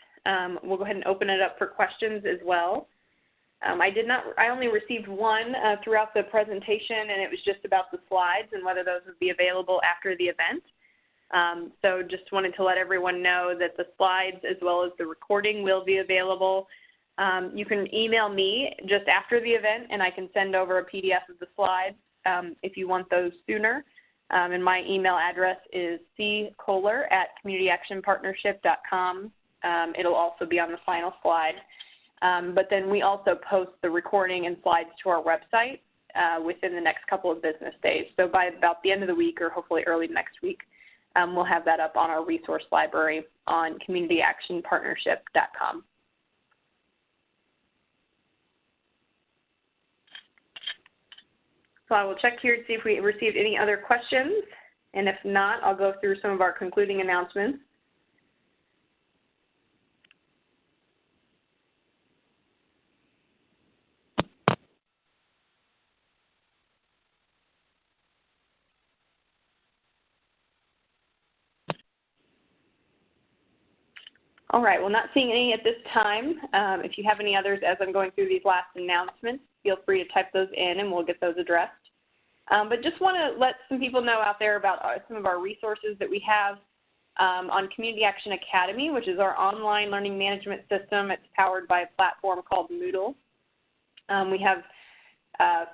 we'll go ahead and open it up for questions as well. I only received one throughout the presentation, and it was just about the slides and whether those would be available after the event. So just wanted to let everyone know that the slides as well as the recording will be available. You can email me just after the event, and I can send over a PDF of the slides if you want those sooner. And my email address is ckohler@communityactionpartnership.com. It'll also be on the final slide. But then we also post the recording and slides to our website within the next couple of business days. So by about the end of the week, or hopefully early next week, we'll have that up on our resource library on communityactionpartnership.com. So I will check here to see if we received any other questions, and if not, I'll go through some of our concluding announcements. All right, well, not seeing any at this time. If you have any others as I'm going through these last announcements, feel free to type those in and we'll get those addressed. But just want to let some people know out there about some of our resources that we have on Community Action Academy, which is our online learning management system. It's powered by a platform called Moodle. We have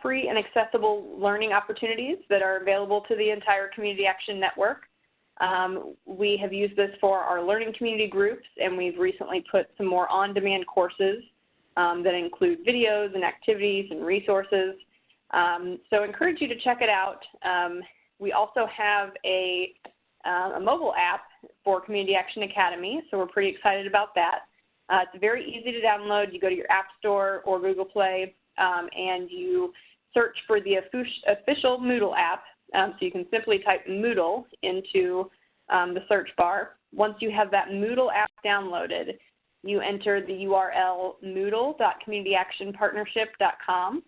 free and accessible learning opportunities that are available to the entire Community Action Network. We have used this for our learning community groups, and we've recently put some more on-demand courses that include videos and activities and resources. So I encourage you to check it out. We also have a mobile app for Community Action Academy, so we're pretty excited about that. It's very easy to download. You go to your App Store or Google Play, and you search for the official Moodle app. So you can simply type Moodle into the search bar. Once you have that Moodle app downloaded, you enter the URL moodle.communityactionpartnership.com.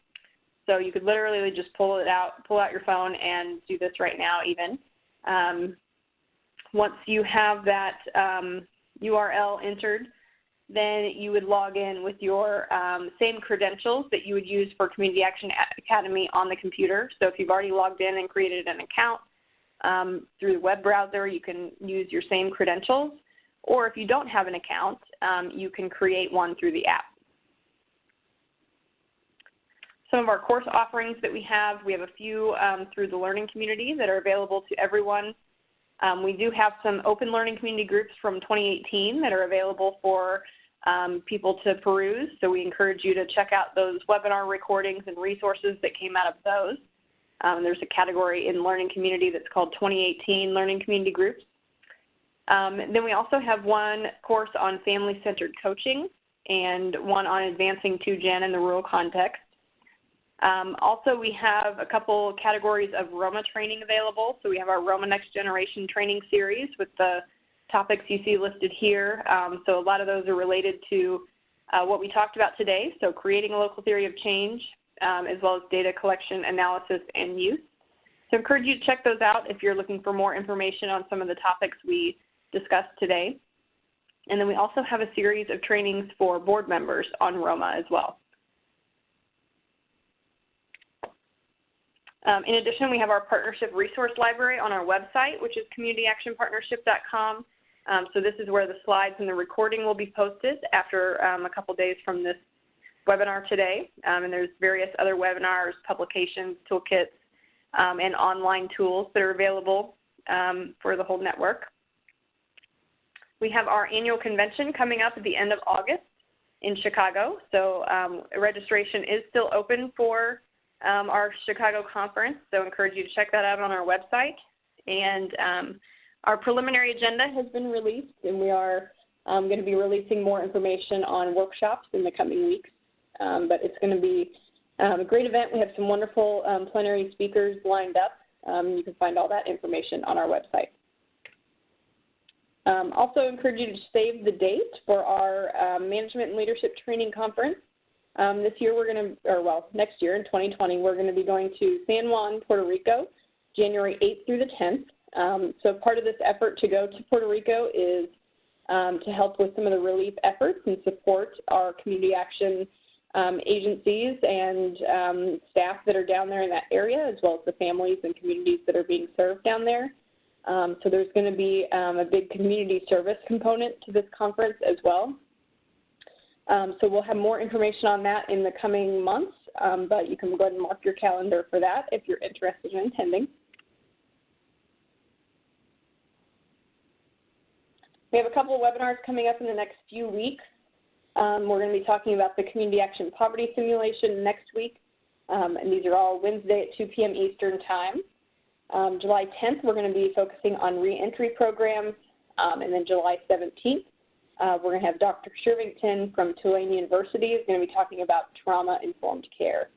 So you could literally just pull out your phone and do this right now even. Once you have that URL entered, then you would log in with your same credentials that you would use for Community Action Academy on the computer. So if you've already logged in and created an account through the web browser, you can use your same credentials. Or if you don't have an account, you can create one through the app. Some of our course offerings that we have a few through the learning community that are available to everyone. We do have some open learning community groups from 2018 that are available for people to peruse. So we encourage you to check out those webinar recordings and resources that came out of those. There's a category in learning community that's called 2018 Learning Community Groups. Then we also have one course on family-centered coaching and one on advancing 2Gen in the rural context. Also, we have a couple categories of Roma training available. So we have our Roma Next Generation training series with the topics you see listed here. So a lot of those are related to what we talked about today. So creating a local theory of change, as well as data collection, analysis, and use. So I encourage you to check those out if you're looking for more information on some of the topics we discussed today. And then we also have a series of trainings for board members on Roma as well. In addition, we have our partnership resource library on our website, which is communityactionpartnership.com. So this is where the slides and the recording will be posted after a couple days from this webinar today. And there's various other webinars, publications, toolkits, and online tools that are available for the whole network. We have our annual convention coming up at the end of August in Chicago. So registration is still open for our Chicago conference, so I encourage you to check that out on our website. And our preliminary agenda has been released, and we are going to be releasing more information on workshops in the coming weeks. But it's going to be a great event. We have some wonderful plenary speakers lined up. You can find all that information on our website. Also encourage you to save the date for our Management and Leadership Training Conference. This year we're going to, or well, next year in 2020, we're going to be going to San Juan, Puerto Rico, January 8th through the 10th. So part of this effort to go to Puerto Rico is to help with some of the relief efforts and support our community action agencies and staff that are down there in that area, as well as the families and communities that are being served down there. So there's going to be a big community service component to this conference as well. So we'll have more information on that in the coming months, but you can go ahead and mark your calendar for that if you're interested in attending. We have a couple of webinars coming up in the next few weeks. We're going to be talking about the Community Action Poverty Simulation next week, and these are all Wednesday at 2 p.m. Eastern Time. July 10th, we're going to be focusing on reentry programs, and then July 17th, we're going to have Dr. Shervington from Tulane University is going to be talking about trauma-informed care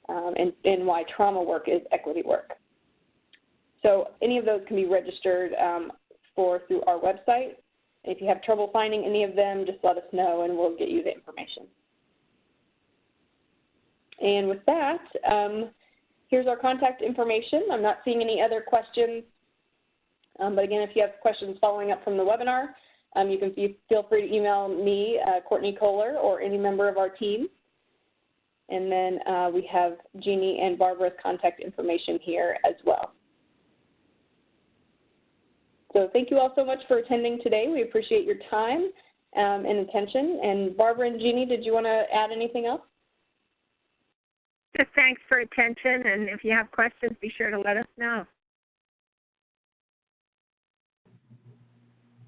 and why trauma work is equity work. So any of those can be registered through our website. If you have trouble finding any of them, just let us know and we'll get you the information. And with that, here's our contact information. I'm not seeing any other questions, but again, if you have questions following up from the webinar, you can feel free to email me, Courtney Kohler, or any member of our team. And then we have Jeannie and Barbara's contact information here as well. So thank you all so much for attending today. We appreciate your time and attention. And Barbara and Jeannie, did you want to add anything else? Just thanks for attention, and if you have questions, be sure to let us know.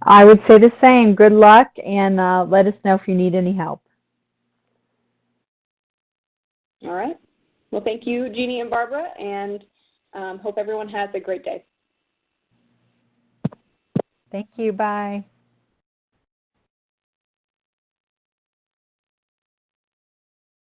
I would say the same. Good luck, and let us know if you need any help. All right. Well, thank you, Jeannie and Barbara, and hope everyone has a great day. Thank you. Bye.